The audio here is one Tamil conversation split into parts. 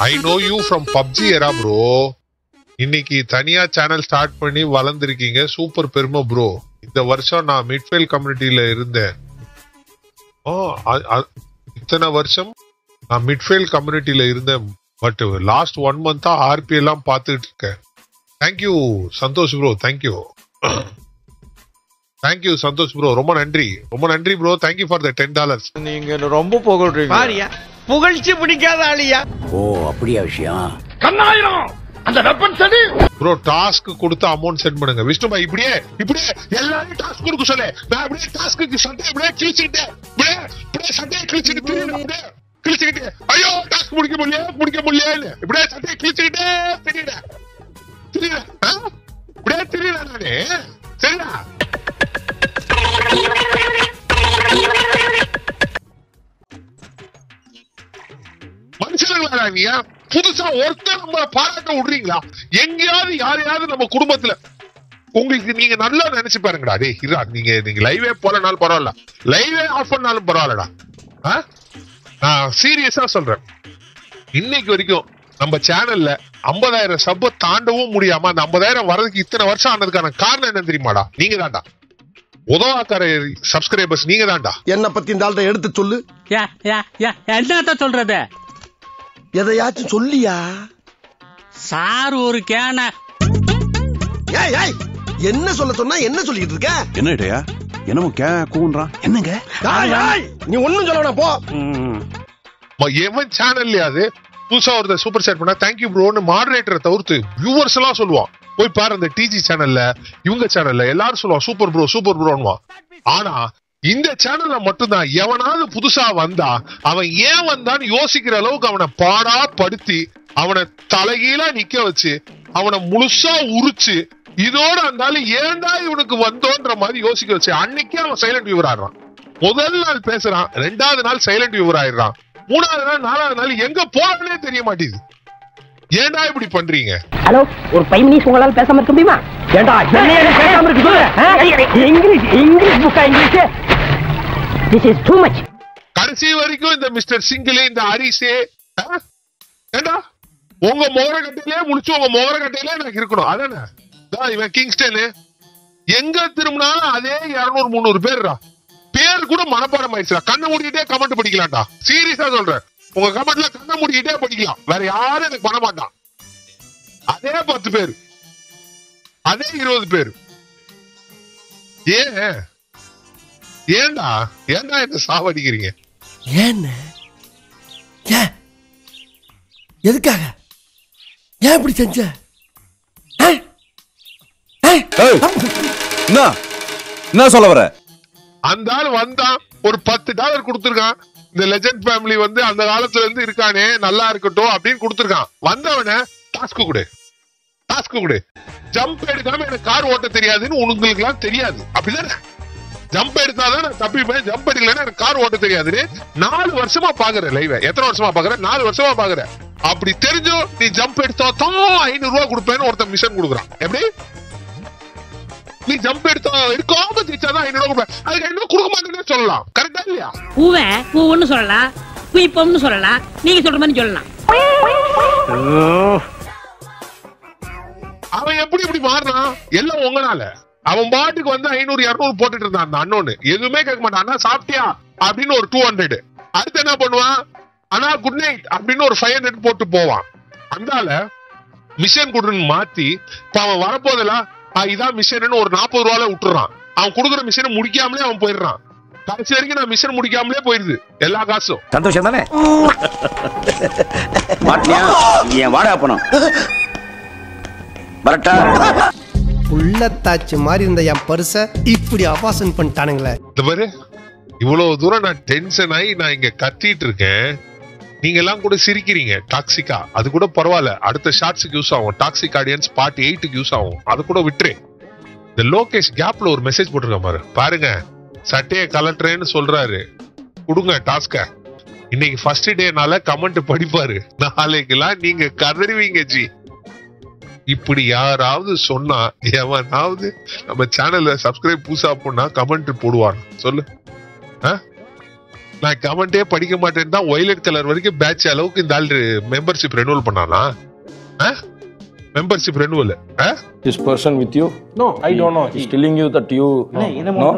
I know you from PUBG era bro. இன்னைக்கு தனியா சேனல் ஸ்டார்ட் பண்ணி வளர்ந்துருக்கீங்க, சூப்பர் பெருமை ப்ரோ. இந்த வருஷம் நான் மிட்ஃபீல்ட் கம்யூனிட்டியில இருந்தேன். இத்தனை வருஷம் நான் மிட்ஃபீல்ட் கம்யூனிட்டியில இருந்தேன். பட் லாஸ்ட் 1 மந்தா ஆர்பி எல்லாம் பார்த்துட்டு இருக்கேன். Thank you Santosh bro, thank you thank you Santosh bro, ரொம்ப நன்றி ப்ரோ. Thank you for the $10. நீங்க ரொம்ப புகழ்றீங்க. புகழ்ச்சி பிடிக்காத ஆளியா? ஓ அப்படியா விஷயம்? கண்ணாயிரம் அந்த வெப்பன் சரி ப்ரோ. டாஸ்க் கொடுத்து அமௌண்ட் சென்ட் பண்ணுங்க. விஷ்ணு பாய் இப்படியே எல்லாரும் டாஸ்க் கொடுக்க சொல்லு. நான் அப்படியே டாஸ்க்கு சண்டை இப்படியே கிழிச்சிட்டு சண்டையை கிழிச்சுக்கிட்டு ஐயோ டாஸ்க் முடிக்க முடியல இப்படியே சண்டையை கிழிச்சுக்கிட்டே தெரியல இப்படியே தெரியல நானே. சரியா? மனுஷங்களா நீங்க புதுசா ஒருத்தர் நம்ம பாராட்ட விடுறீங்களா? எங்கேயாவது யாரையாவது நம்ம குடும்பத்துல உங்களுக்கு நீங்க நல்லா நினைச்சு பாருங்கடா. டே இரா, நீங்க லைவே போலனாலும் பரவாயில்ல, லைவே ஆஃப் பண்ணாலும் பரவாயில்லடா. நான் சீரியஸா சொல்றேன். இன்னைக்கு வரைக்கும் நம்ம சேனல்ல 50,000 சப்ப தாண்டவும் முடியாம அந்த 50,000 வரதுக்கு இத்தனை வருஷம் ஆனதுக்கான காரணம் என்ன தெரியுமாடா? நீங்க தான்டா. உதவாக்கார சப்ஸ்கிரைபர்ஸ் நீங்க தான்டா. என்ன பத்தி இந்த ஆள்கிட்ட எடுத்து சொல்லு. என்ன சொல்றது? எதையாச்சும் சொல்லியா சார்? ஒரு கேன என்ன சொல்ல சொன்னா என்ன சொல்லிட்டு இருக்க? என்ன இடையா என்னமோ கூன்றான்? என்னங்க நீ ஒண்ணும் சொல்ல போ. எவன் சேனல்லையாவது புதுசா ஒரு சூப்பர் சேட் பண்ணா தேங்க்யூ ப்ரோன்னு மாடரேட்டரை தவிர்த்து வியூவர்ஸ் எல்லாம் சொல்லுவான். போய் பாரு அந்த டிஜி சேனல்ல, இவங்க சேனல்ல எல்லாரும் சொல்லுவான் சூப்பர் ப்ரோன்னுவான். ஆனா இந்த சேனல்ல மட்டும்தான் எவனாவது புதுசா வந்தா அவன் ஏன் வந்தான்னு யோசிக்கிற அளவுக்கு அவனை பாடா படுத்தி அவனை தலைகீழா நிக்க வச்சு அவனை முழுசா உரிச்சு இதோட இருந்தாலும் ஏன்டா இவனுக்கு வந்தோன்ற மாதிரி யோசிக்க வச்சு அன்னைக்கே அவன் சைலண்ட் வியூவர் ஆயிடுறான். முதல் நாள் பேசுறான், 2வது நாள் சைலண்ட் வியூவர் ஆயிடுறான், 3வது நாள் 4வது நாள் எங்க போறதுனே தெரிய மாட்டேங்குது. ஏன்டா இப்படி பண்றீங்க? ஹலோ, ஒரு 5 மினிட்ஸ் உங்களால பேசாம இருக்க முடியுமா? ஏண்டா என்னைய பேசாம இருக்க சொல்லு. இங்கிலீஷ் புக்கா English? This is too much. கடைசி வரைக்கும் இந்த மிஸ்டர் சிங்கிள் இந்த ஹரிசே ஏண்டா உங்க மோகரக்கட்டையிலே முடிச்சு உங்க மோகரக்கட்டையிலே எனக்கு இருக்கணும். அதானே இவன் கிங்ஸ்டன் எங்க திரும்பினாலும் அதே 200-300 பேர்ரா. பேர் கூட மனப்பாடம் ஆயிடுச்சுடா. கண்ணை மூடிக்கிட்டே கமெண்ட் படிக்கலாம்டா. சீரியஸா சொல்றேன், உங்க கமெண்ட்ல கண்ணை மூடிக்கிட்டே படிக்கலாம். வேற யாரும் எனக்கு பண்ண மாட்டான். அதே 10 பேர், அதே 20 பேர். ஏன்டா என்ன சாவடிக்கிறீங்க? எதுக்காக? ஏன் இப்படி செஞ்ச? என்ன சொல்ல வர? அந்த ஆள் வந்தான், ஒரு $10 கொடுத்துருக்கான். இந்த லெஜெண்ட் ஃபேமிலி வந்து அந்த காலத்துல இருந்து இருக்கானே, நல்லா இருக்கட்டும் அப்படின்னு கொடுத்துருக்கான். வந்தவன டாஸ்க் கொடு. ஜம்ப் எடுக்காம எனக்கு கார் ஓட்ட தெரியாதுன்னு உங்களுக்கு எல்லாம் தெரியாது. அப்படிதானே? ஜம்ப் எடுத்தாதான் நான் தப்பிப்பேன், ஜம்ப் எடுக்கலன்னா எனக்கு கார் ஓட்ட தெரியாதுன்னு 4 வருஷமா பாக்குற லைவ். எத்தனை வருஷமா பாக்குற? 4 வருஷமா பாக்குற. அப்படி தெரிஞ்சோ நீ ஜம்ப் எடுத்தா தான் $500 கொடுப்பேன்னு ஒருத்தன் மிஷன் கொடுக்குறான். எப்படி நீ ஜம்ப் எடுக்காம ஜெயிச்சாதான் $500 கொடுப்பேன், அதுக்கு $500 கொடுக்க மாட்டேன்னு சொல்லலாம். கரெக்டா இல்லையா? பூவன்னு சொல்லலாம், குயிப்பம்னு சொல்லலாம், நீங்க சொல்ற மாதிரி சொல்லலாம். அவன் எப்படி மாறினான்? எல்லாம் உங்கனால. அவன் பாட்டுக்கு வந்து 500-200 போட்டுட்டு இருந்தான். அந்த அண்ணோன்னு எதுவுமே கேட்க மாட்டான். அண்ணா சாப்பிட்டியா அப்படின்னு ஒரு 200. அடுத்து என்ன பண்ணுவான்? அண்ணா குட் நைட் அப்படின்னு ஒரு 500 போட்டு போவான். அந்தால மிஷன் கொடுன்னு மாத்தி இப்ப அவன் வரப்போதெல்லாம் இதான் மிஷன் ஒரு $40 விட்டுறான். அவன் கொடுக்குற மிஷனை முடிக்காமலே அவன் போயிடுறான். கடைசி வரைக்கும் நான் மிஷன் முடிக்காமலே போயிருது எல்லா காசும். சந்தோஷம் தானே? என் வாடகை பணம் வரட்டா? உள்ளத்தாச்சு மாதிரி இருந்த என் பர்ச இப்படி அபாசன் பண்ணிட்டானுங்களே. இந்த பாரு, இவ்வளவு தூரம் நான் டென்ஷன் ஆகி நான் இங்க கத்திட்டு இருக்கேன். நீங்க எல்லாம் கூட சிரிக்கிறீங்க டாக்ஸிக்கா. அது கூட பரவாயில்ல, அடுத்த ஷார்ட்ஸுக்கு யூஸ் ஆகும். டாக்ஸிக் ஆடியன்ஸ் பார்ட் 8க்கு யூஸ் ஆகும். அது கூட விட்டுரு. இந்த லோகேஷ் கேப்ல ஒரு மெசேஜ் போட்டிருக்க பாருங்க. சட்டையை கலட்டுறேன்னு சொல்றாரு. கொடுங்க டாஸ்க. இன்னைக்கு ஃபர்ஸ்ட் டேனால கமெண்ட் படிப்பாரு. நாளைக்கெல்லாம் நீங்க கதறிவீங்க ஜி. இப்படி யாராவது சொன்னா எவனாவது நம்ம சேனல்ல சப்ஸ்கிரைப் புதுசா பண்ணா கமெண்ட் போடுவான் சொல்லு. நான் கமெண்டே படிக்க மாட்டேன்னு தான் வயலட் கலர் வரைக்கும் பேட்ச் அளவுக்கு இந்த ஆள் மெம்பர்ஷிப் ரெனுவல் பண்ணானா? Membership renewal This person with you? No, I don't know. He's telling you that you. No.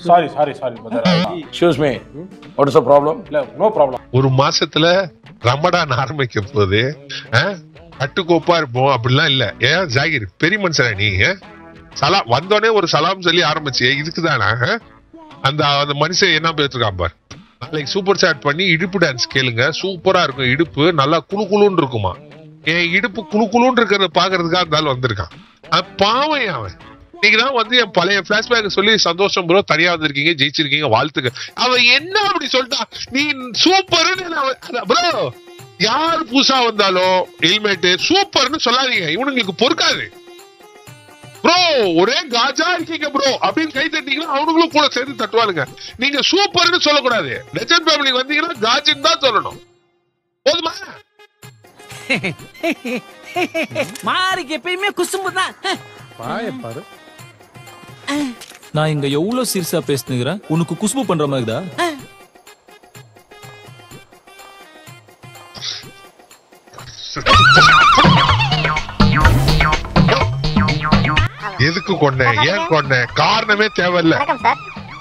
Sorry, brother. Excuse me. What is the problem? No problem. ஒரு மாசத்துல ரமடான் ஆரம்பிக்க போது கட்டுக்கோப்பா இருப்போம் அப்படிலாம் இல்ல. ஏன் ஜாகிர் பெரிய மனுஷனா நீ? சலாம் வந்தோடனே ஒரு சலாம் சொல்லி ஆரம்பிச்சு இதுக்குதானா? அந்த மனுஷன் என்ன பேசிட்டு இருக்கான் பார். நாளைக்கு சூப்பர் சாட் பண்ணி இடுப்பு டான்ஸ் கேளுங்க, சூப்பரா இருக்கும். இடுப்பு நல்லா குழு குழுன்னு இருக்குமா. என் இடுப்பு குழு குழுன்னு இருக்கிறத பாக்குறதுக்காக இருந்தாலும் வந்திருக்கான். பாவம் அவன். நீங்கதான் வந்து என் பழைய பிளாஷ்பேக் சொல்லி சந்தோஷம் ப்ரோ, தனியா வந்திருக்கீங்க, ஜெயிச்சிருக்கீங்க, வாழ்த்துக்க. அவன் என்ன அப்படி சொல்லிட்டான்? நீ சூப்பர்னு ப்ரோ. யார் புதுசா வந்தாலும் ஹெல்மெட் சூப்பர்னு சொல்லாதீங்க, இவனுங்களுக்கு பொறுக்காது ப்ரோ. ஒரே காஜா இருக்கீங்க ப்ரோ அப்படின்னு கை தட்டிங்கன்னா அவனுங்களும் கூட சேர்ந்து தட்டுவானுங்க. நீங்க சூப்பர்னு சொல்லக்கூடாது. லெஜண்ட் ஃபேமிலி வந்தீங்கன்னா காஜின்னு தான் சொல்லணும். போதுமா? மாருக்கு எப்பயுமே குசும்பு தான். பாரு. நான் இங்க எவ்வளவு சீரியஸா பேசுறேன், உனக்கு குசும்பு பண்ற மாதிரிதா? எதுக்கு கொண்டேன், ஏன் கொண்டேன், காரணமே தேவையில்ல.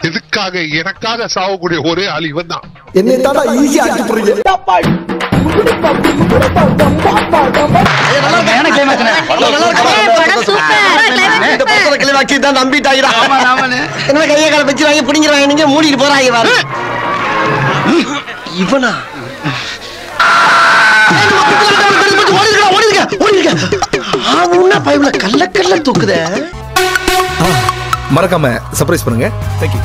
எதுக்காக எனக்காக சாவக்கூடிய ஒரே ஆள் இவன் தான். என்னை தாண்டா ஈஸியா அடிச்சு போறீங்க. என்ன கையை கால வச்சிருவாங்க, பிடிங்கிறாங்க, நீங்க மூடிட்டு போறாங்க. இவனா மறக்காம சர்ப்ரைஸ் பண்ணுங்க. தேங்க்யூ.